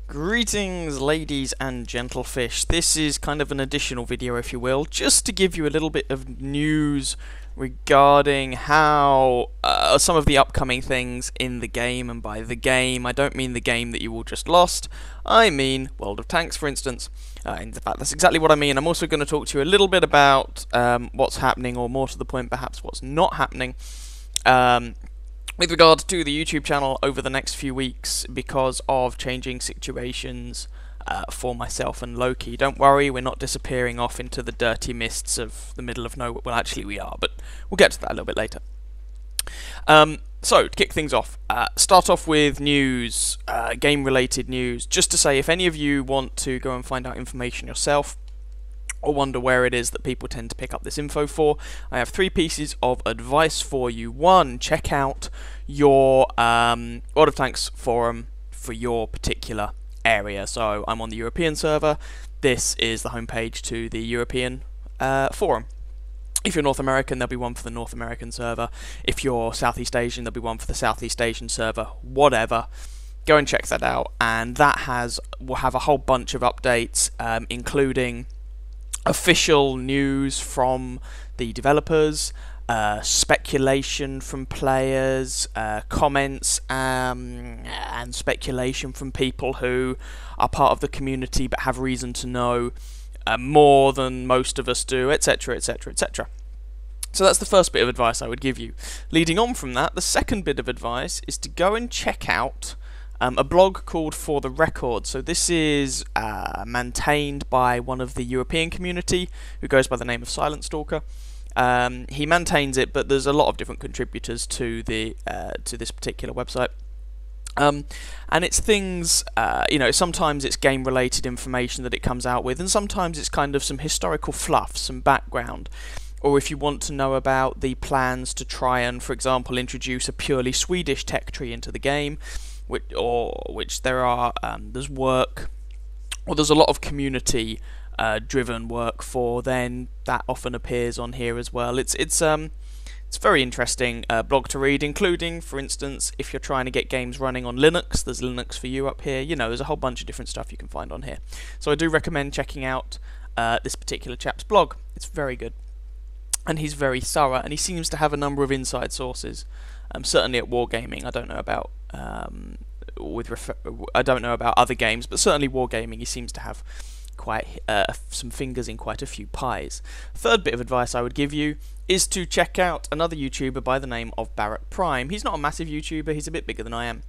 Greetings, ladies and gentlefish. This is kind of an additional video, if you will, just to give you a little bit of news regarding how some of the upcoming things in the game, and by the game, I don't mean the game that you all just lost, I mean World of Tanks, for instance. In fact, that's exactly what I mean. I'm also going to talk to you a little bit about what's happening, or more to the point, perhaps what's not happening, with regard to the YouTube channel over the next few weeks because of changing situations for myself and Loki. Don't worry, we're not disappearing off into the dirty mists of the middle of nowhere. Well, actually we are, but we'll get to that a little bit later. So, to kick things off, start off with news, game-related news, just to say if any of you want to go and find out information yourself, or wonder where it is that people tend to pick up this info for, I have 3 pieces of advice for you. 1, check out your World of Tanks forum for your particular area. So I'm on the European server. This is the homepage to the European forum. If you're North American, there'll be one for the North American server. If you're Southeast Asian, there'll be one for the Southeast Asian server. Whatever. Go and check that out, and that will have a whole bunch of updates, including official news from the developers, speculation from players, comments and speculation from people who are part of the community but have reason to know more than most of us do, etc, etc, etc. So that's the first bit of advice I would give you. Leading on from that, the second bit of advice is to go and check out a blog called For the Record. So this is maintained by one of the European community who goes by the name of Silent Stalker. He maintains it, but there's a lot of different contributors to the to this particular website. And it's things, sometimes it's game-related information that it comes out with, and sometimes it's kind of some historical fluff, some background. Or if you want to know about the plans to try and, for example, introduce a purely Swedish tech tree into the game, which there are, there's work, or there's a lot of community driven work for, then that often appears on here as well. It's a very interesting blog to read, including, for instance, if you're trying to get games running on Linux, there's Linux for you up here. There's a whole bunch of different stuff you can find on here. So I do recommend checking out this particular chap's blog. It's very good, and he's very thorough, and he seems to have a number of inside sources. Certainly at Wargaming, I don't know about I don't know about other games, but certainly Wargaming, he seems to have quite some fingers in quite a few pies. Third bit of advice I would give you is to check out another YouTuber by the name of Barrett Prime. He's not a massive YouTuber, he's a bit bigger than I am,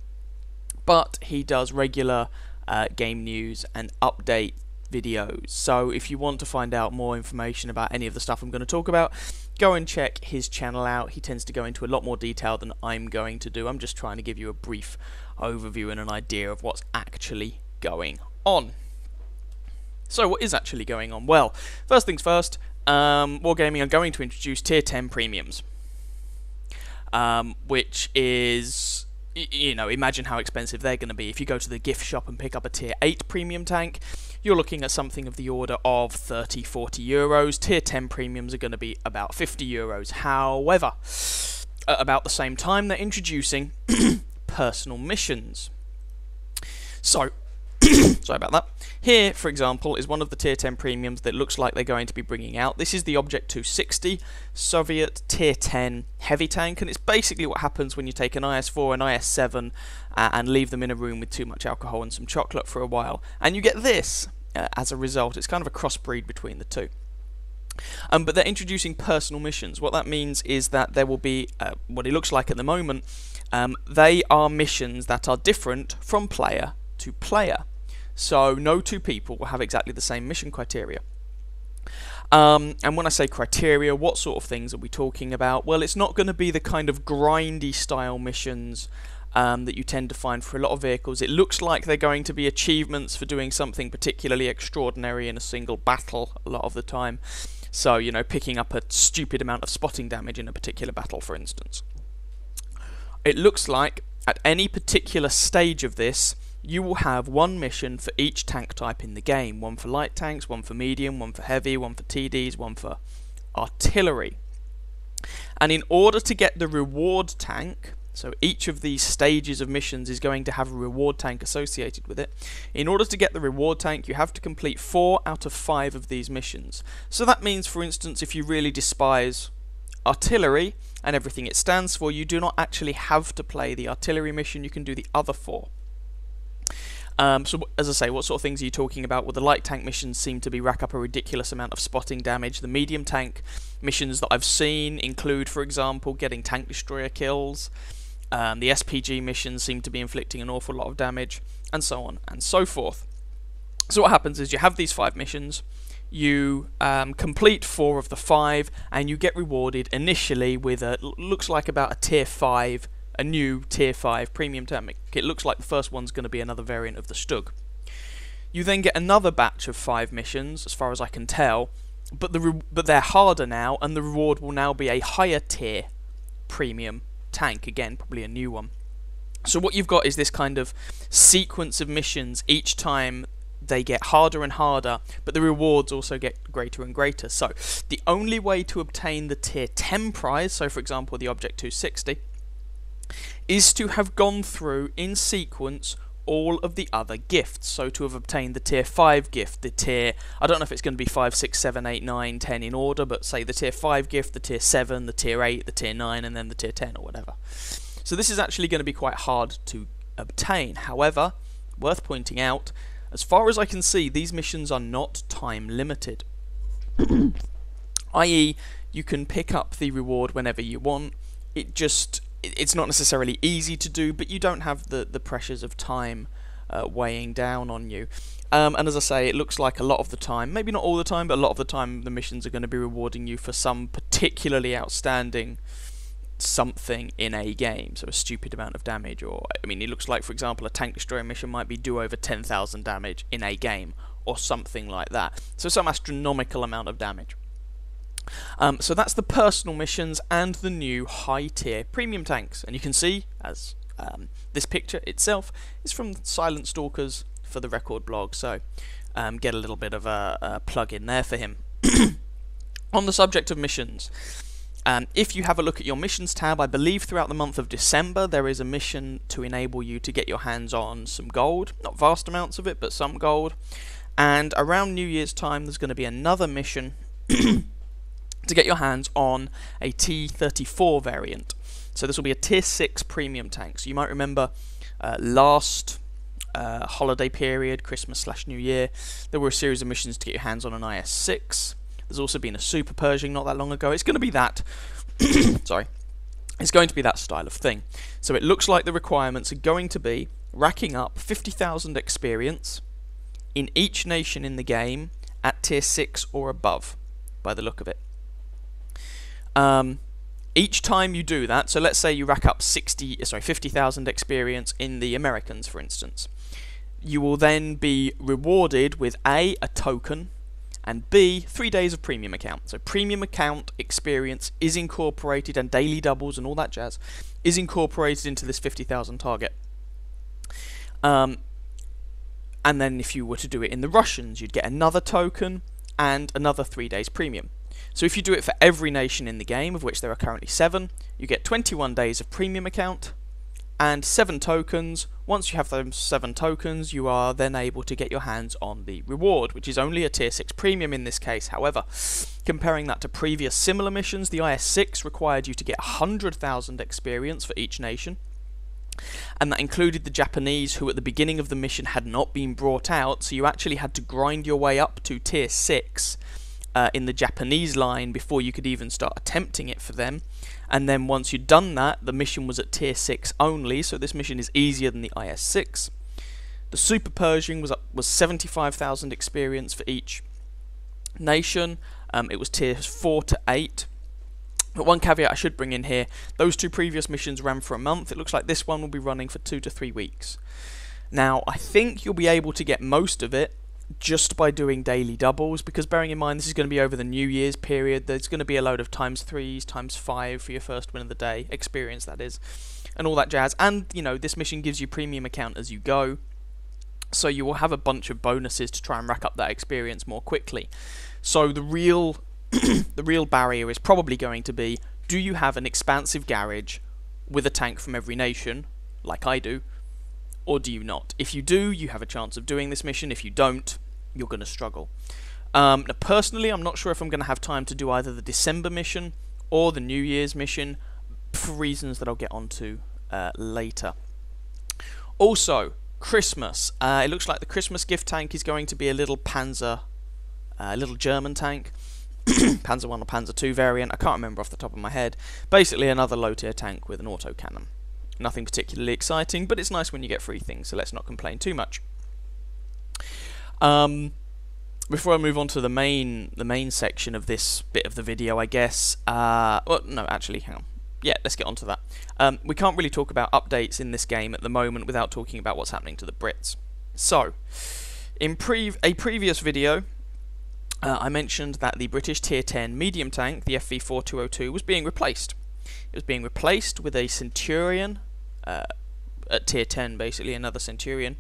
but he does regular game news and update videos. So if you want to find out more information about any of the stuff I'm going to talk about, go and check his channel out. He tends to go into a lot more detail than I'm going to do. I'm just trying to give you a brief overview and an idea of what's actually going on. So what is actually going on? Well, first things first, Wargaming are going to introduce tier 10 premiums, which is, imagine how expensive they're going to be. If you go to the gift shop and pick up a tier 8 premium tank, you're looking at something of the order of 30–40 euros. Tier 10 premiums are going to be about 50 euros. However, at about the same time, they're introducing personal missions. So, sorry about that. Here, for example, is one of the tier 10 premiums that looks like they're going to be bringing out. This is the Object 260 Soviet tier 10 heavy tank, and it's basically what happens when you take an IS-4 and IS-7 and leave them in a room with too much alcohol and some chocolate for a while, and you get this as a result. It's kind of a crossbreed between the two. But they're introducing personal missions. What that means is that there will be, what it looks like at the moment, they are missions that are different from player to player. So no two people will have exactly the same mission criteria. And when I say criteria, what sort of things are we talking about? Well, it's not going to be the kind of grindy style missions that you tend to find for a lot of vehicles. It looks like they're going to be achievements for doing something particularly extraordinary in a single battle a lot of the time. So, picking up a stupid amount of spotting damage in a particular battle, for instance. It looks like at any particular stage of this, you will have one mission for each tank type in the game. One for light tanks, one for medium, one for heavy, one for TDs, one for artillery. And in order to get the reward tank, So each of these stages of missions is going to have a reward tank associated with it. In order to get the reward tank, you have to complete 4 out of 5 of these missions. So that means, for instance, if you really despise artillery and everything it stands for, you do not actually have to play the artillery mission, you can do the other 4. So as I say, what sort of things are you talking about? Well, the light tank missions seem to be rack up a ridiculous amount of spotting damage. The medium tank missions that I've seen include, for example, getting tank destroyer kills. The SPG missions seem to be inflicting an awful lot of damage, and so on and so forth. So what happens is you have these 5 missions, you complete 4 of the 5, and you get rewarded initially with looks like about a tier 5, a new tier 5 premium tank. It looks like the first one's going to be another variant of the Stug. You then get another batch of 5 missions, as far as I can tell, but they're harder now, and the reward will now be a higher tier premium tank, again, probably a new one. So what you've got is this kind of sequence of missions. Each time they get harder and harder, but the rewards also get greater and greater. So the only way to obtain the tier 10 prize, so for example the Object 260, is to have gone through in sequence all of the other gifts. So to have obtained the tier 5 gift, the tier, I don't know if it's going to be 5, 6, 7, 8, 9, 10 in order, but say the tier 5 gift, the tier 7, the tier 8, the tier 9, and then the tier 10 or whatever. So this is actually going to be quite hard to obtain. However, worth pointing out, as far as I can see, these missions are not time limited. i.e., you can pick up the reward whenever you want. It's not necessarily easy to do, but you don't have the pressures of time weighing down on you. And as I say, it looks like a lot of the time, maybe not all the time, but a lot of the time the missions are going to be rewarding you for some particularly outstanding something in a game, so a stupid amount of damage, or, I mean, it looks like, for example, a tank destroyer mission might be do over 10,000 damage in a game, or something like that. So some astronomical amount of damage. So that's the personal missions and the new high tier premium tanks, and you can see as this picture itself is from Silent Stalkers for the Record blog, so get a little bit of a plug in there for him. On the subject of missions, if you have a look at your missions tab, I believe throughout the month of December there is a mission to enable you to get your hands on some gold, not vast amounts of it, but some gold, and around New Year's time there's going to be another mission to get your hands on a T-34 variant. So this will be a tier 6 premium tank. So you might remember last holiday period, Christmas/New Year, there were a series of missions to get your hands on an IS-6. There's also been a Super Pershing not that long ago. It's going to be that. Sorry. It's going to be that style of thing. So it looks like the requirements are going to be racking up 50,000 experience in each nation in the game at tier 6 or above, by the look of it. Each time you do that, so let's say you rack up 50,000 experience in the Americans, for instance, you will then be rewarded with a token, and B, 3 days of premium account. So premium account experience is incorporated, and daily doubles and all that jazz is incorporated into this 50,000 target. And then if you were to do it in the Russians, you'd get another token and another 3 days premium. So if you do it for every nation in the game, of which there are currently 7, you get 21 days of premium account and 7 tokens. Once you have those 7 tokens, you are then able to get your hands on the reward, which is only a tier 6 premium in this case. However, comparing that to previous similar missions, the IS-6 required you to get 100,000 experience for each nation, and that included the Japanese, who at the beginning of the mission had not been brought out, so you actually had to grind your way up to tier 6 in the Japanese line before you could even start attempting it for them. And then once you'd done that, the mission was at tier 6 only, so this mission is easier than the IS-6. The Super Pershing was 75,000 experience for each nation. It was tiers 4 to 8. But one caveat I should bring in here, those 2 previous missions ran for a month. It looks like this one will be running for 2 to 3 weeks. Now, I think you'll be able to get most of it just by doing daily doubles, because bearing in mind this is going to be over the New Year's period, there's going to be a load of ×3s, ×5 for your first win of the day, experience that is, and all that jazz. And, you know, this mission gives you premium account as you go, so you will have a bunch of bonuses to try and rack up that experience more quickly. So the real the real barrier is probably going to be, do you have an expansive garage with a tank from every nation, like I do, or do you not? If you do, you have a chance of doing this mission. If you don't, you're going to struggle. Now, personally, I'm not sure if I'm going to have time to do either the December mission or the New Year's mission, for reasons that I'll get onto later. Also, Christmas. It looks like the Christmas gift tank is going to be a little Panzer, little German tank. Panzer 1 or Panzer 2 variant, I can't remember off the top of my head. Basically another low tier tank with an autocannon. Nothing particularly exciting, but it's nice when you get free things, so let's not complain too much. Before I move on to the main section of this bit of the video, I guess, well, no, actually, hang on. Yeah, let's get on to that. We can't really talk about updates in this game at the moment without talking about what's happening to the Brits. So, in a previous video, I mentioned that the British Tier 10 medium tank, the FV4202, was being replaced. It was being replaced with a Centurion, at Tier 10 basically, another Centurion.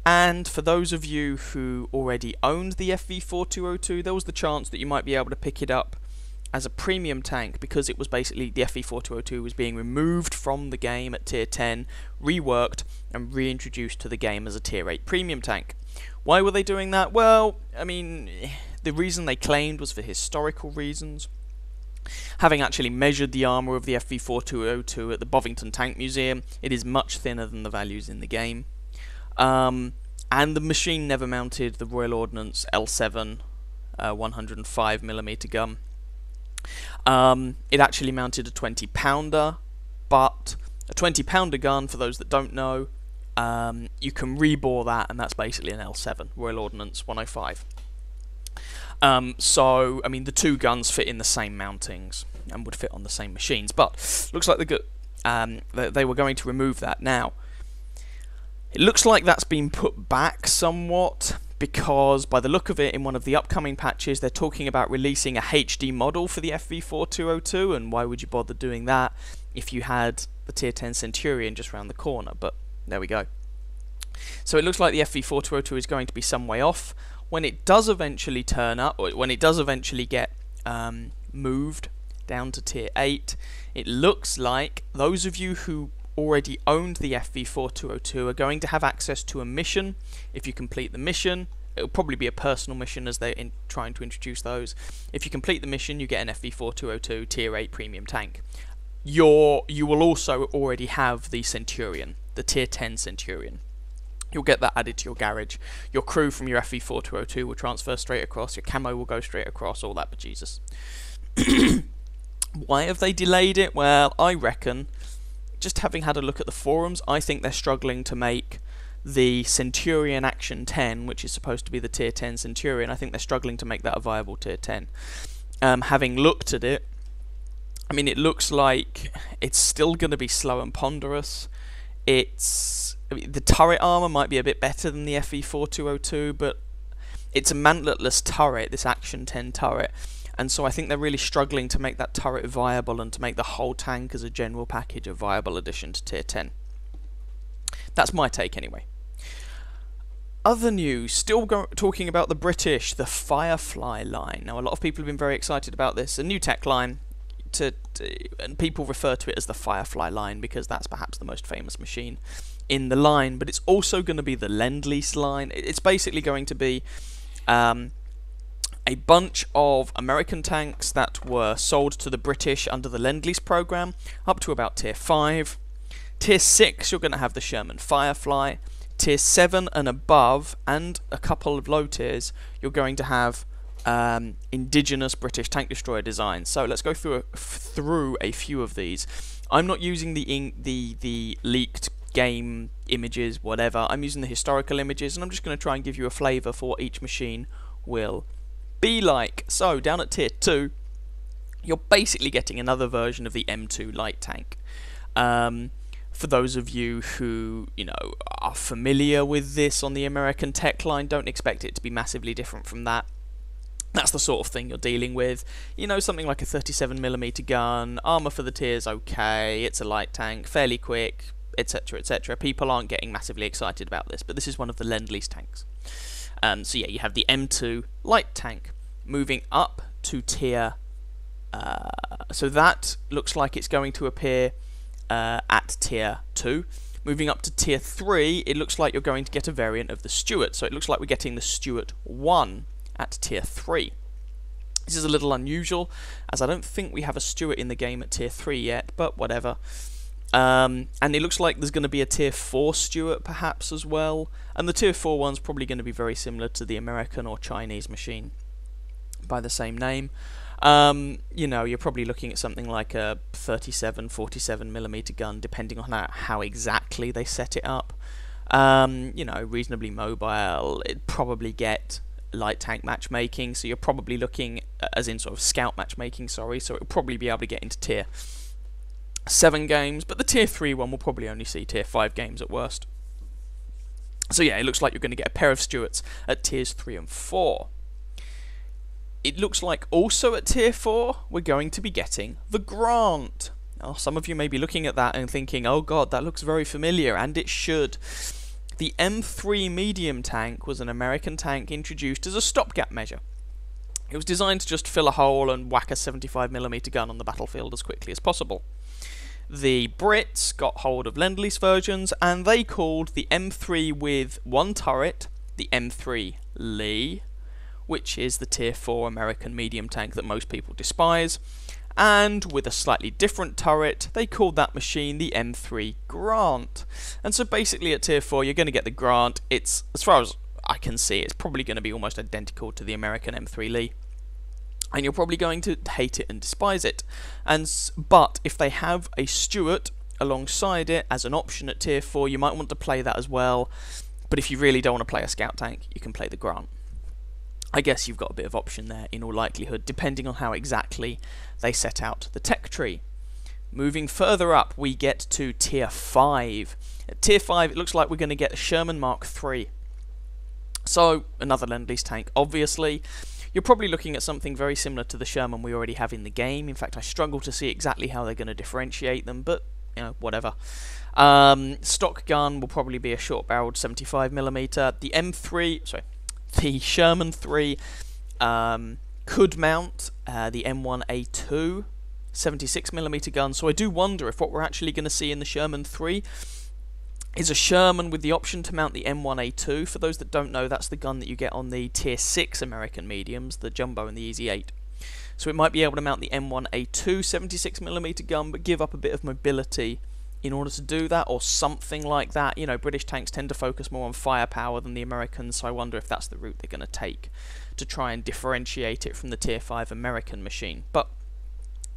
And for those of you who already owned the FV4202, there was the chance that you might be able to pick it up as a premium tank, because it was basically, the FV4202 was being removed from the game at Tier 10, reworked, and reintroduced to the game as a Tier 8 premium tank. Why were they doing that? Well, I mean, the reason they claimed was for historical reasons. Having actually measured the armour of the FV4202 at the Bovington Tank Museum, it is much thinner than the values in the game. And the machine never mounted the Royal Ordnance L7 105mm gun. It actually mounted a 20-pounder, but a 20-pounder gun, for those that don't know, you can rebore that, and that's basically an L7, Royal Ordnance 105. So, I mean, the two guns fit in the same mountings and would fit on the same machines, but looks like they were going to remove that. Now, it looks like that's been put back somewhat, because by the look of it, in one of the upcoming patches, they're talking about releasing a HD model for the FV4202, and why would you bother doing that if you had the Tier 10 Centurion just round the corner? But there we go. So it looks like the FV4202 is going to be some way off. When it does eventually turn up, or when it does eventually get moved down to Tier 8, it looks like those of you who already owned the FV4202 are going to have access to a mission. If you complete the mission, it'll probably be a personal mission, as they're trying to introduce those. If you complete the mission, you get an FV4202 Tier 8 premium tank. You will also already have the Centurion, the Tier 10 Centurion. You'll get that added to your garage. Your crew from your FV4202 will transfer straight across. Your camo will go straight across. All that bejesus. Why have they delayed it? Well, I reckon, just having had a look at the forums, I think they're struggling to make the Centurion Action 10, which is supposed to be the Tier 10 Centurion, I think they're struggling to make that a viable Tier 10. Having looked at it, I mean, it looks like it's still going to be slow and ponderous. The turret armour might be a bit better than the FV4202, but it's a mantletless turret, this Action 10 turret, and so I think they're really struggling to make that turret viable and to make the whole tank as a general package a viable addition to Tier 10. That's my take anyway. Other news, still talking about the British, the Firefly line. Now, a lot of people have been very excited about this. A new tech line, and people refer to it as the Firefly line because that's perhaps the most famous machine in the line, but it's also going to be the Lend-Lease line. It's basically going to be a bunch of American tanks that were sold to the British under the Lend-Lease program, up to about Tier 5. Tier 6, you're going to have the Sherman Firefly. Tier 7 and above, and a couple of low tiers, you're going to have indigenous British tank destroyer designs. So let's go through a few of these. I'm not using the leaked game images, whatever. I'm using the historical images, and I'm just going to try and give you a flavour for what each machine will be like. So down at Tier 2, you're basically getting another version of the M2 light tank. For those of you who, are familiar with this on the American tech line, don't expect it to be massively different from that. That's the sort of thing you're dealing with. Something like a 37mm gun, armour for the tiers okay, it's a light tank, fairly quick, etc, etc. People aren't getting massively excited about this, but this is one of the Lend-Lease tanks. So yeah, you have the M2 light tank moving up to tier... so that looks like it's going to appear at tier 2. Moving up to tier 3, it looks like you're going to get a variant of the Stuart. So it looks like we're getting the Stuart 1 at tier 3. This is a little unusual, as I don't think we have a Stuart in the game at tier 3 yet, but whatever. And it looks like there's going to be a tier 4 Stuart perhaps as well. And the tier 4 one's probably going to be very similar to the American or Chinese machine by the same name. You know, you're probably looking at something like a 37, 47mm gun, depending on how exactly they set it up. You know, reasonably mobile. It'd probably get light tank matchmaking, so you're probably looking, as in sort of scout matchmaking, sorry, so it'll probably be able to get into tier 7 games, but the tier 3 one will probably only see tier 5 games at worst. So yeah, it looks like you're going to get a pair of Stuarts at tiers 3 and 4. It looks like also at tier 4 we're going to be getting the Grant. Now, some of you may be looking at that and thinking, oh god, that looks very familiar, and it should. The M3 medium tank was an American tank introduced as a stopgap measure. It was designed to just fill a hole and whack a 75mm gun on the battlefield as quickly as possible. The Brits got hold of Lend-Lease versions, and they called the M3 with one turret the M3 Lee, which is the tier 4 American medium tank that most people despise, and with a slightly different turret, they called that machine the M3 Grant. And so basically at tier 4 you're going to get the Grant. It's, as far as I can see, it's probably going to be almost identical to the American M3 Lee, and you're probably going to hate it and despise it. But if they have a Stuart alongside it as an option at tier 4, you might want to play that as well. But if you really don't want to play a scout tank, you can play the Grant. I guess you've got a bit of option there in all likelihood, depending on how exactly they set out the tech tree. Moving further up, we get to tier 5. At tier 5, it looks like we're going to get the Sherman Mark III. So, another Lend-Lease tank, obviously. You're probably looking at something very similar to the Sherman we already have in the game. In fact, I struggle to see exactly how they're going to differentiate them, but, you know, whatever. Stock gun will probably be a short-barreled 75mm. The Sherman 3 could mount the M1A2 76mm gun, so I do wonder if what we're actually going to see in the Sherman 3 is a Sherman with the option to mount the M1A2. For those that don't know, that's the gun that you get on the tier 6 American mediums, the Jumbo and the Easy 8. So it might be able to mount the M1A2 76mm gun, but give up a bit of mobility in order to do that, or something like that. You know, British tanks tend to focus more on firepower than the Americans, so I wonder if that's the route they're going to take to try and differentiate it from the tier 5 American machine. But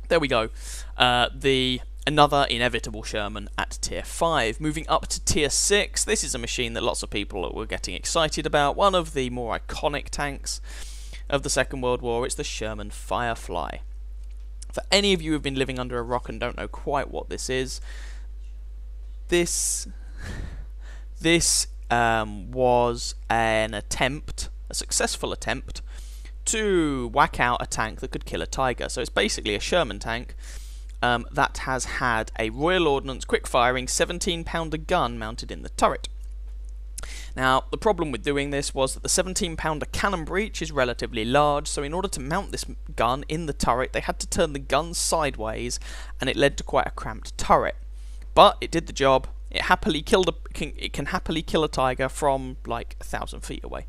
there we go. Another inevitable Sherman at tier 5. Moving up to tier 6, this is a machine that lots of people were getting excited about. One of the more iconic tanks of the Second World War. It's the Sherman Firefly. For any of you who have been living under a rock and don't know quite what this is, this was an attempt, a successful attempt, to whack out a tank that could kill a Tiger. So it's basically a Sherman tank that has had a Royal Ordnance quick-firing 17-pounder gun mounted in the turret. Now, the problem with doing this was that the 17-pounder cannon breech is relatively large, so in order to mount this gun in the turret, they had to turn the gun sideways, and it led to quite a cramped turret. But it did the job. It can happily kill a Tiger from like 1,000 feet away,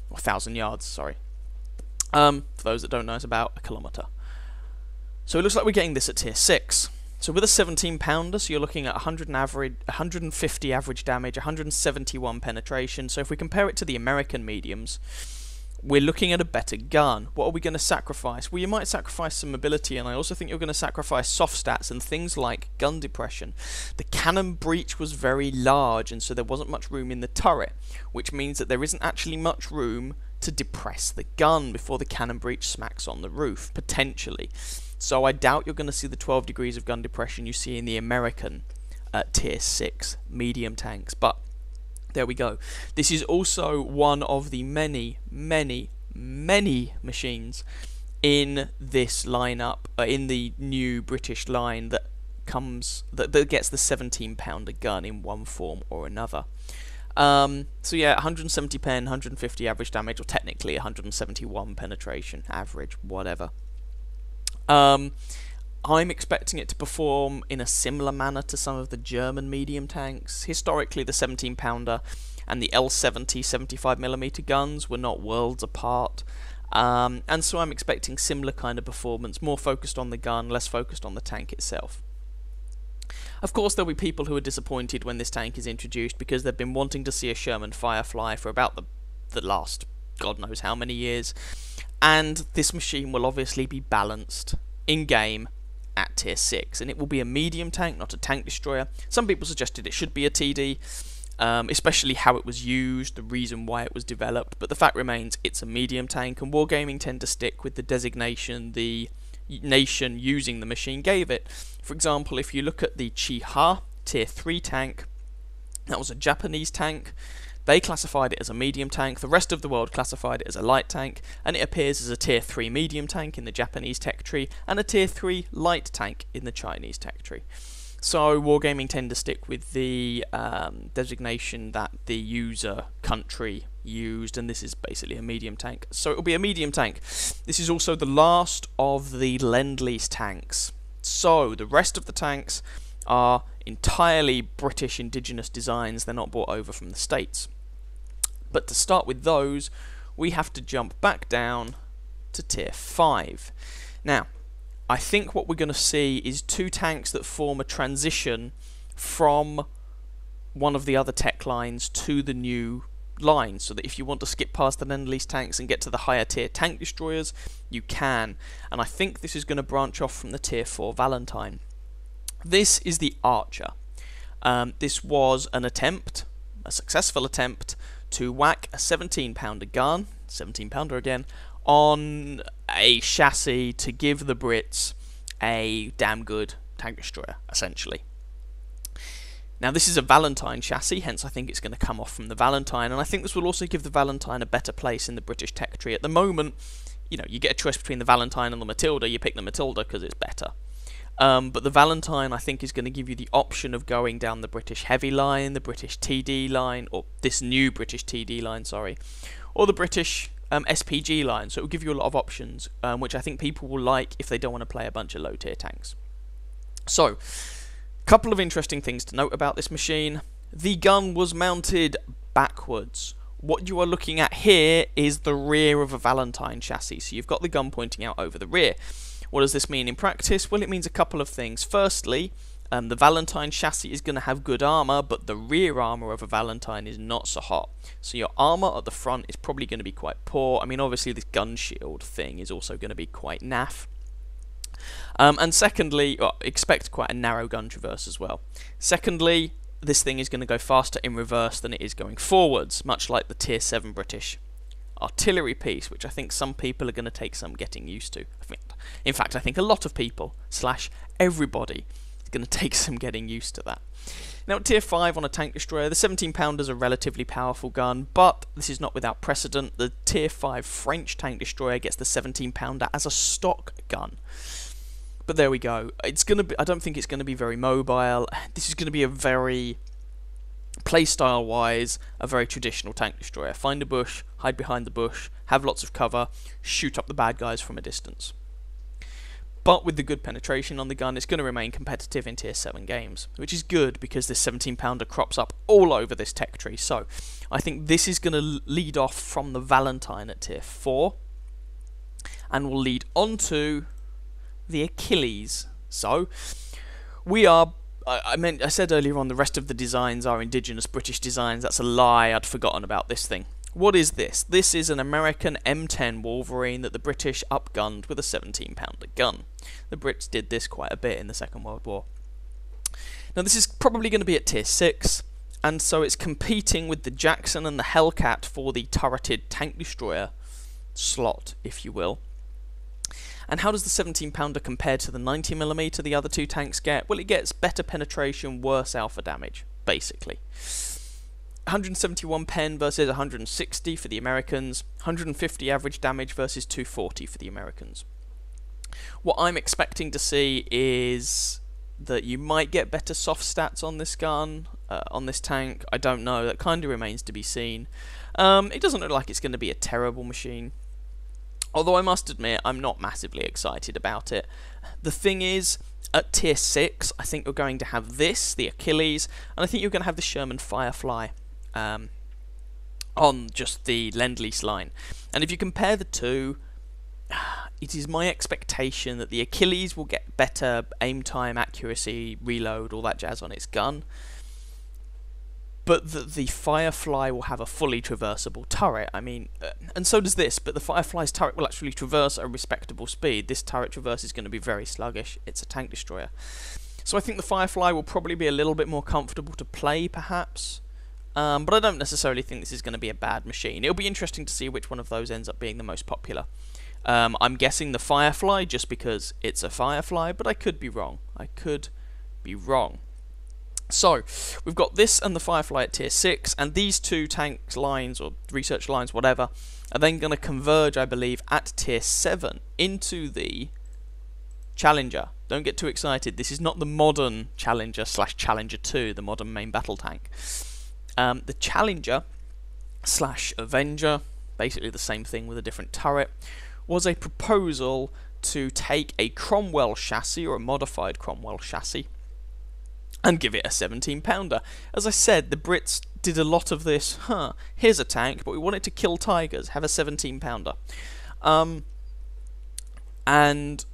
or 1,000 yards. Sorry. For those that don't know, it's about a kilometre. So it looks like we're getting this at tier 6. So with a 17-pounder, so you're looking at 150 average damage, 171 penetration. So if we compare it to the American mediums, we're looking at a better gun. What are we going to sacrifice? Well, you might sacrifice some mobility, and I also think you're going to sacrifice soft stats and things like gun depression. The cannon breech was very large, and so there wasn't much room in the turret, which means that there isn't actually much room to depress the gun before the cannon breech smacks on the roof, potentially. So I doubt you're going to see the 12 degrees of gun depression you see in the American tier 6 medium tanks, but there we go. This is also one of the many, many, many machines in this lineup, in the new British line that gets the 17-pounder gun in one form or another. So yeah, 170 pen, 150 average damage, or technically 171 penetration average, whatever. I'm expecting it to perform in a similar manner to some of the German medium tanks. Historically, the 17 pounder and the L70 75mm guns were not worlds apart. And so I'm expecting similar kind of performance, more focused on the gun, less focused on the tank itself. Of course, there'll be people who are disappointed when this tank is introduced because they've been wanting to see a Sherman Firefly for about the last God knows how many years, and this machine will obviously be balanced in-game at tier 6, and it will be a medium tank, not a tank destroyer. Some people suggested it should be a TD, especially how it was used, the reason why it was developed, but the fact remains it's a medium tank, and Wargaming tend to stick with the designation the nation using the machine gave it. For example, if you look at the Chi-Ha tier 3 tank, that was a Japanese tank. They classified it as a medium tank, the rest of the world classified it as a light tank, and it appears as a tier 3 medium tank in the Japanese tech tree, and a tier 3 light tank in the Chinese tech tree. So Wargaming tend to stick with the designation that the user country used, and this is basically a medium tank. So it will be a medium tank. This is also the last of the Lend-Lease tanks. So the rest of the tanks are entirely British indigenous designs, they're not brought over from the States. But to start with those, we have to jump back down to tier 5. Now, I think what we're going to see is two tanks that form a transition from one of the other tech lines to the new line, so that if you want to skip past the Lend-Lease tanks and get to the higher tier tank destroyers, you can. And I think this is going to branch off from the tier 4 Valentine. This is the Archer. This was an attempt, a successful attempt, to whack a 17-pounder gun, 17-pounder again, on a chassis to give the Brits a damn good tank destroyer, essentially. Now this is a Valentine chassis, hence I think it's going to come off from the Valentine, and I think this will also give the Valentine a better place in the British tech tree. At the moment, you know, you get a choice between the Valentine and the Matilda, you pick the Matilda because it's better. But the Valentine, I think, is going to give you the option of going down the British Heavy line, the British TD line, or this new British TD line, sorry, or the British SPG line. So it will give you a lot of options, which I think people will like if they don't want to play a bunch of low-tier tanks. So, a couple of interesting things to note about this machine. The gun was mounted backwards. What you are looking at here is the rear of a Valentine chassis, so you've got the gun pointing out over the rear. What does this mean in practice? Well, it means a couple of things. Firstly, the Valentine chassis is going to have good armor, but the rear armor of a Valentine is not so hot. So your armor at the front is probably going to be quite poor. I mean, obviously this gun shield thing is also going to be quite naff. And secondly, expect quite a narrow gun traverse as well. Secondly, this thing is going to go faster in reverse than it is going forwards, much like the tier 7 British artillery piece, which I think some people are going to take some getting used to. In fact, I think a lot of people, / everybody, is going to take some getting used to that. Now, at tier 5 on a tank destroyer, the 17-pounder is a relatively powerful gun, but this is not without precedent. The tier 5 French tank destroyer gets the 17-pounder as a stock gun. But there we go. It's going to be, I don't think it's going to be very mobile. This is going to be a very, playstyle-wise, a very traditional tank destroyer. Find a bush, hide behind the bush, have lots of cover, shoot up the bad guys from a distance. But with the good penetration on the gun, it's going to remain competitive in tier 7 games, which is good because this 17-pounder crops up all over this tech tree. So I think this is going to lead off from the Valentine at tier 4 and will lead on to the Achilles. So we are, I said earlier on, the rest of the designs are indigenous British designs. That's a lie. I'd forgotten about this thing. What is this? This is an American M10 Wolverine that the British upgunned with a 17-pounder gun. The Brits did this quite a bit in the Second World War. Now this is probably going to be at tier 6, and so it's competing with the Jackson and the Hellcat for the turreted tank destroyer slot, if you will. And how does the 17-pounder compare to the 90mm the other two tanks get? Well, it gets better penetration, worse alpha damage, basically. 171 pen versus 160 for the Americans, 150 average damage versus 240 for the Americans. What I'm expecting to see is that you might get better soft stats on this gun, on this tank. I don't know, that kind of remains to be seen. It doesn't look like it's going to be a terrible machine. Although I must admit, I'm not massively excited about it. The thing is, at tier 6, I think you're going to have this, the Achilles, and I think you're going to have the Sherman Firefly on just the Lend-Lease line. And if you compare the two, it is my expectation that the Achilles will get better aim time, accuracy, reload, all that jazz on its gun, but that the Firefly will have a fully traversable turret. I mean, and so does this, but the Firefly's turret will actually traverse at a respectable speed. This turret traverse is going to be very sluggish. It's a tank destroyer. So I think the Firefly will probably be a little bit more comfortable to play, perhaps. But I don't necessarily think this is going to be a bad machine. It'll be interesting to see which one of those ends up being the most popular. I'm guessing the Firefly just because it's a Firefly, but I could be wrong. I could be wrong. So, we've got this and the Firefly at tier 6, and these two tank lines, or research lines, whatever, are then going to converge, I believe, at tier 7 into the Challenger. Don't get too excited, this is not the modern Challenger / Challenger 2, the modern main battle tank. The Challenger / Avenger, basically the same thing with a different turret, was a proposal to take a Cromwell chassis, or a modified Cromwell chassis, and give it a 17-pounder. As I said, the Brits did a lot of this, here's a tank, but we want it to kill tigers, have a 17-pounder. And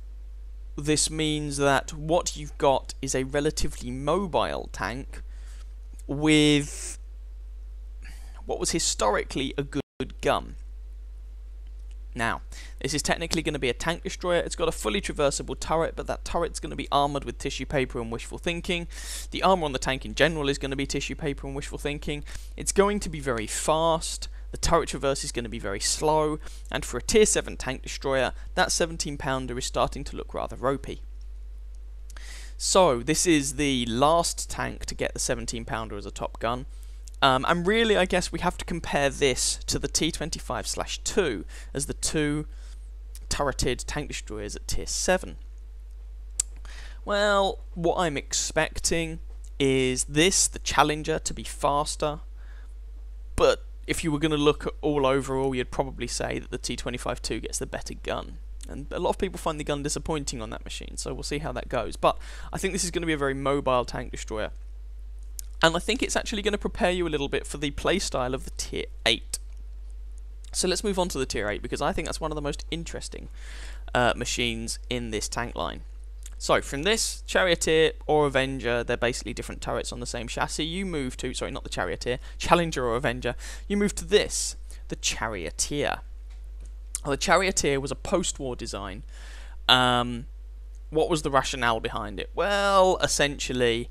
this means that what you've got is a relatively mobile tank with what was historically a good gun. Now, this is technically going to be a tank destroyer. It's got a fully traversable turret, but that turret's going to be armoured with tissue paper and wishful thinking. The armour on the tank in general is going to be tissue paper and wishful thinking. It's going to be very fast. The turret traverse is going to be very slow. And for a tier 7 tank destroyer, that 17-pounder is starting to look rather ropey. So, this is the last tank to get the 17-pounder as a top gun. And really, I guess we have to compare this to the T-25/2 as the two turreted tank destroyers at tier 7. Well, what I'm expecting is this, the Challenger, to be faster, but if you were going to look at all overall, you'd probably say that the T-25/2 gets the better gun. And a lot of people find the gun disappointing on that machine, so we'll see how that goes. But I think this is going to be a very mobile tank destroyer. And I think it's actually going to prepare you a little bit for the playstyle of the tier 8. So let's move on to the tier 8, because I think that's one of the most interesting machines in this tank line. So from this, Charioteer or Avenger, they're basically different turrets on the same chassis. You move to, sorry, not the Charioteer, Challenger or Avenger. You move to this, the Charioteer. Well, the Charioteer was a post-war design. What was the rationale behind it? Well, essentially,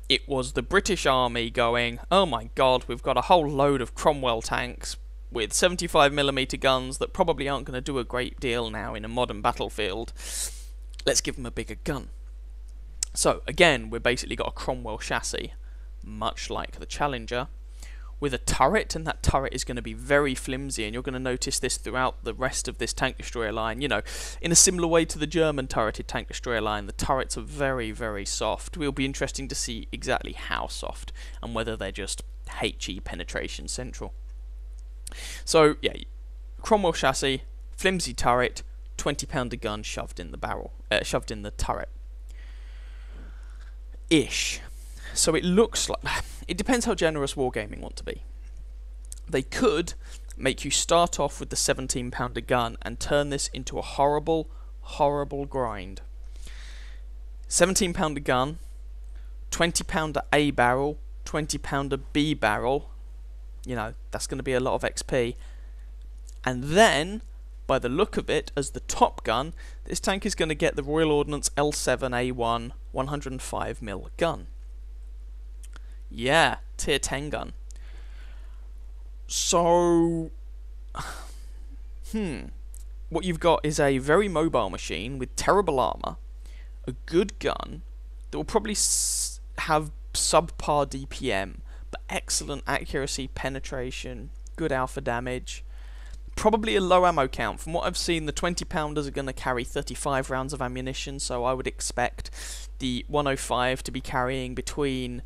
it was the British Army going, oh my god, we've got a whole load of Cromwell tanks with 75mm guns that probably aren't going to do a great deal now in a modern battlefield. Let's give them a bigger gun. So, again, we've basically got a Cromwell chassis, much like the Challenger, with a turret, and that turret is going to be very flimsy, and you're going to notice this throughout the rest of this tank destroyer line. You know, in a similar way to the German turreted tank destroyer line, the turrets are very, very soft. It'll be interesting to see exactly how soft, and whether they're just HE penetration central. So, yeah, Cromwell chassis, flimsy turret, 20-pounder gun shoved in the barrel, shoved in the turret. Ish. So it looks like... It depends how generous Wargaming want to be. They could make you start off with the 17-pounder gun and turn this into a horrible, horrible grind. 17-pounder gun, 20-pounder A barrel, 20-pounder B barrel. You know, that's going to be a lot of XP. And then, by the look of it, as the top gun, this tank is going to get the Royal Ordnance L7A1 105mm gun. Yeah, tier 10 gun. So, what you've got is a very mobile machine with terrible armor, a good gun that will probably have subpar DPM, but excellent accuracy, penetration, good alpha damage, probably a low ammo count. From what I've seen, the 20-pounders are going to carry 35 rounds of ammunition, so I would expect the 105 to be carrying between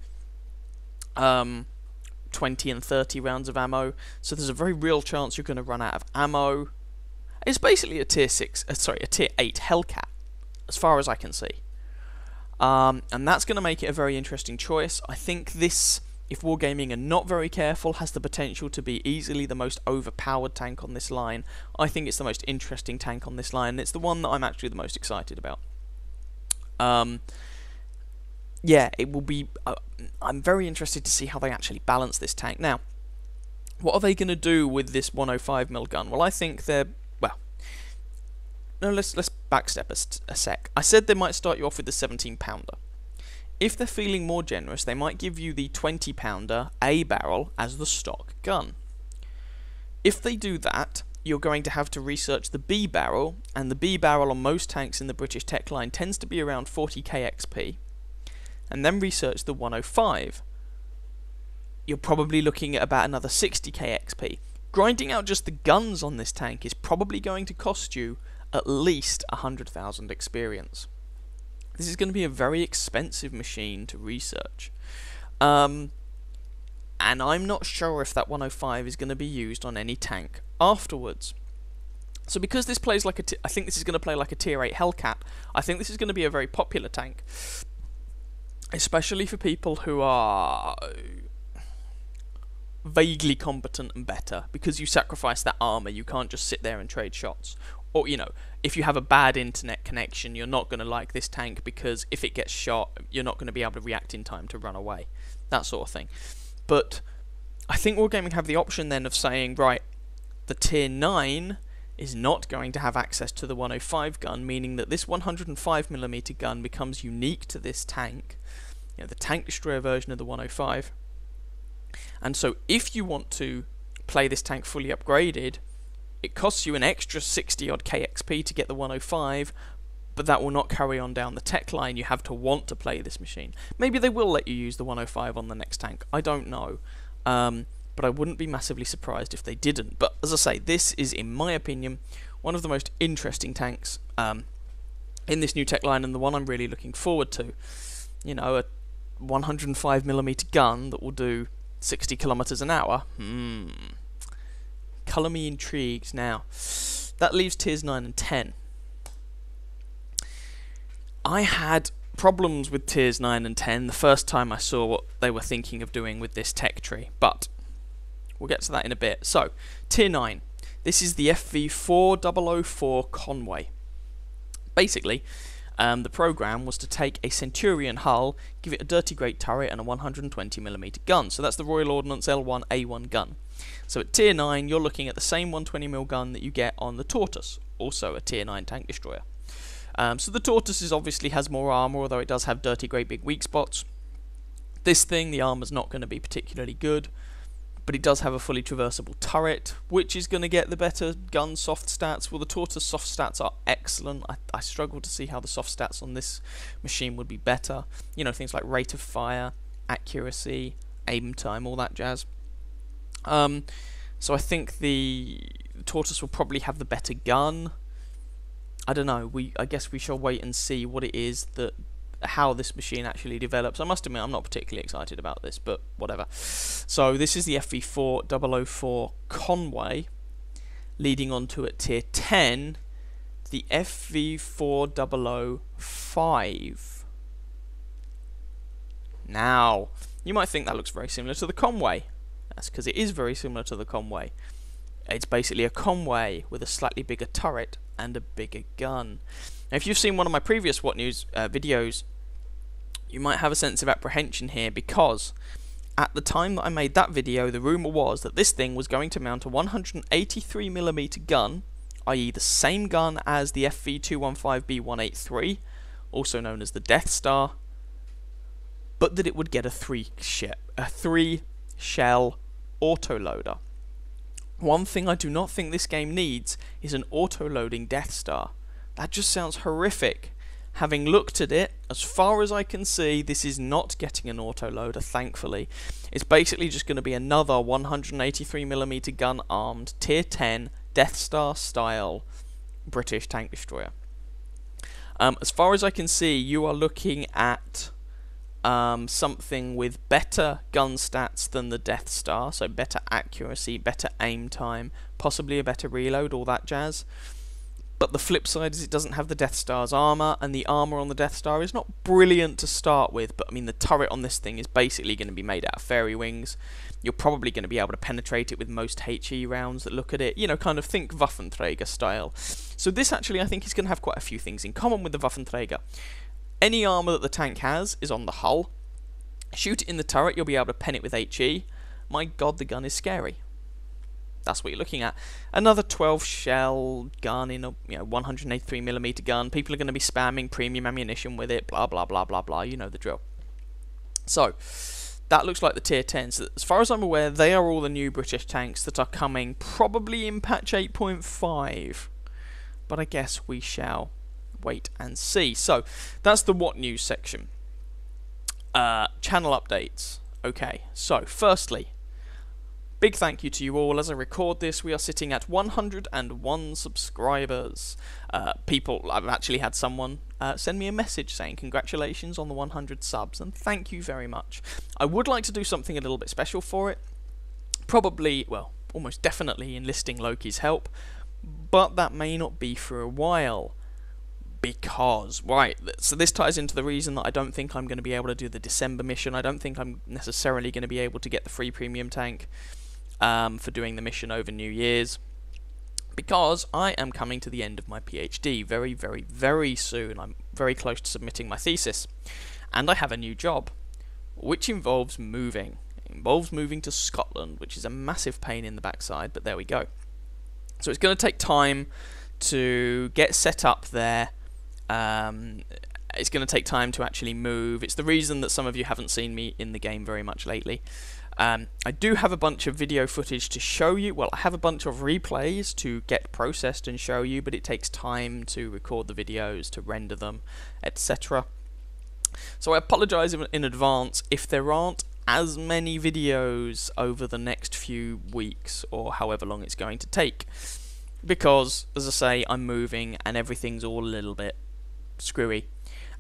20 and 30 rounds of ammo, so there's a very real chance you're going to run out of ammo, It's basically a tier 6, sorry, a tier 8 Hellcat, as far as I can see. And that's going to make it a very interesting choice. I think this, if Wargaming are not very careful, has the potential to be easily the most overpowered tank on this line. I think it's the most interesting tank on this line, and it's the one that I'm actually the most excited about. Yeah, it will be... I'm very interested to see how they actually balance this tank. Now, what are they going to do with this 105mm gun? Well, I think they're... Well, no, let's backstep a sec. I said they might start you off with the 17-pounder. If they're feeling more generous, they might give you the 20-pounder A barrel as the stock gun. If they do that, you're going to have to research the B barrel, and the B barrel on most tanks in the British tech line tends to be around 40k XP. And then research the 105. You're probably looking at about another 60k XP. Grinding out just the guns on this tank is probably going to cost you at least 100,000 experience. This is going to be a very expensive machine to research. And I'm not sure if that 105 is going to be used on any tank afterwards. So because this plays like I think this is going to play like a tier 8 Hellcat, I think this is going to be a very popular tank. Especially for people who are vaguely competent and better, because you sacrifice that armor. You can't just sit there and trade shots. Or, you know, if you have a bad internet connection, you're not going to like this tank, because if it gets shot, you're not going to be able to react in time to run away. That sort of thing. But I think Wargaming have the option then of saying, right, the tier 9 is not going to have access to the 105 gun, meaning that this 105mm gun becomes unique to this tank. You know, the tank destroyer version of the 105. And so if you want to play this tank fully upgraded, it costs you an extra 60 odd KXP to get the 105, but that will not carry on down the tech line. You have to want to play this machine. Maybe they will let you use the 105 on the next tank. I don't know. But I wouldn't be massively surprised if they didn't. But as I say, this is, in my opinion, one of the most interesting tanks in this new tech line, and the one I'm really looking forward to. You know, a 105mm gun that will do 60 kilometers an hour. Colour me intrigued. Now, that leaves tiers 9 and 10. I had problems with tiers 9 and 10 the first time I saw what they were thinking of doing with this tech tree, but we'll get to that in a bit. So, tier 9. This is the FV4004 Conway. Basically, the program was to take a Centurion hull, give it a dirty great turret and a 120mm gun. So that's the Royal Ordnance L1A1 gun. So at tier 9, you're looking at the same 120mm gun that you get on the Tortoise, also a tier 9 tank destroyer. So the Tortoise obviously has more armour, although it does have dirty great big weak spots. This thing, the armour's not going to be particularly good, but it does have a fully traversable turret, which is going to get the better gun soft stats. Well, the Tortoise soft stats are excellent. I struggle to see how the soft stats on this machine would be better. You know, things like rate of fire, accuracy, aim time, all that jazz. So I think the Tortoise will probably have the better gun. I don't know. I guess we shall wait and see what it is how this machine actually develops. I must admit, I'm not particularly excited about this, but whatever. So this is the FV4004 Conway, leading on to at tier 10, the FV4005. Now, you might think that looks very similar to the Conway. That's because it is very similar to the Conway. It's basically a Conway with a slightly bigger turret and a bigger gun. Now, if you've seen one of my previous WoT News videos, you might have a sense of apprehension here, because at the time that I made that video, the rumour was that this thing was going to mount a 183mm gun, i.e. the same gun as the FV215B183, also known as the Death Star, but that it would get a 3-shell autoloader. One thing I do not think this game needs is an auto-loading Death Star. That just sounds horrific. Having looked at it, as far as I can see, this is not getting an autoloader, thankfully. It's basically just going to be another 183mm gun armed tier 10 Death Star style British tank destroyer. As far as I can see, you are looking at something with better gun stats than the Death Star, so better accuracy, better aim time, possibly a better reload, all that jazz. But the flip side is it doesn't have the Death Star's armor, and the armor on the Death Star is not brilliant to start with, but I mean the turret on this thing is basically going to be made out of fairy wings. You're probably going to be able to penetrate it with most HE rounds that look at it, you know, kind of think Waffenträger style. So this actually I think is going to have quite a few things in common with the Waffenträger. Any armor that the tank has is on the hull. Shoot it in the turret, you'll be able to pen it with HE. My god, the gun is scary. That's what you're looking at. Another 12 shell gun in a 183mm gun. People are going to be spamming premium ammunition with it, blah blah blah blah blah, you know the drill. So that looks like the tier 10. So as far as I'm aware, they are all the new British tanks that are coming probably in patch 8.5. But I guess we shall wait and see. So that's the WoT news section. Channel updates. Okay, so firstly, big thank you to you all. As I record this, we are sitting at 101 subscribers. I've actually had someone send me a message saying congratulations on the 100 subs, and thank you very much. I would like to do something a little bit special for it. Probably, well, almost definitely enlisting Loki's help, but that may not be for a while. Because, right, so this ties into the reason that I don't think I'm going to be able to do the December mission. I don't think I'm necessarily going to be able to get the free premium tank for doing the mission over New Year's, because I am coming to the end of my PhD very, very, very soon. I'm very close to submitting my thesis, and I have a new job, which involves moving. It involves moving to Scotland, which is a massive pain in the backside, but there we go. So it's going to take time to get set up there. It's going to take time to actually move. It's the reason that some of you haven't seen me in the game very much lately. I do have a bunch of video footage to show you. Well, I have a bunch of replays to get processed and show you, but it takes time to record the videos, to render them, etc. So I apologise in advance if there aren't as many videos over the next few weeks, or however long it's going to take. Because, as I say, I'm moving and everything's all a little bit screwy.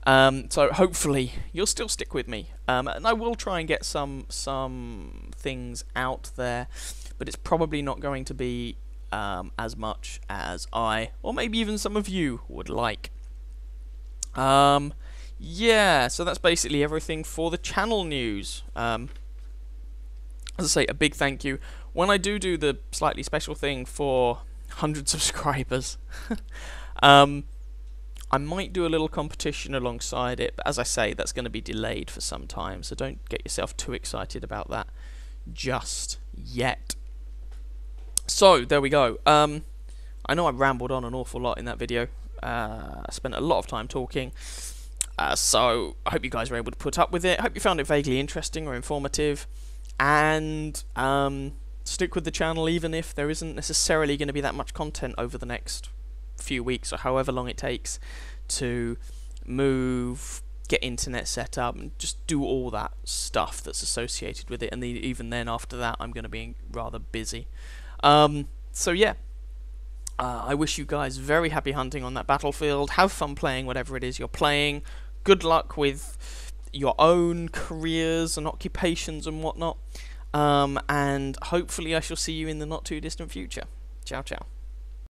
So hopefully you'll still stick with me, and I will try and get some things out there, but it's probably not going to be as much as I, or maybe even some of you, would like. Yeah, so that's basically everything for the channel news. As I say, a big thank you. When I do the slightly special thing for 100 subscribers, I might do a little competition alongside it, but as I say, that's going to be delayed for some time, so don't get yourself too excited about that just yet. So, there we go. I know I rambled on an awful lot in that video. I spent a lot of time talking, so I hope you guys were able to put up with it. I hope you found it vaguely interesting or informative, and stick with the channel even if there isn't necessarily going to be that much content over the next few weeks, or however long it takes to move, get internet set up, and just do all that stuff that's associated with it. And even then, after that, I'm going to be rather busy. So yeah, I wish you guys very happy hunting on that battlefield. Have fun playing whatever it is you're playing. Good luck with your own careers and occupations and whatnot. And hopefully I shall see you in the not too distant future. Ciao, ciao.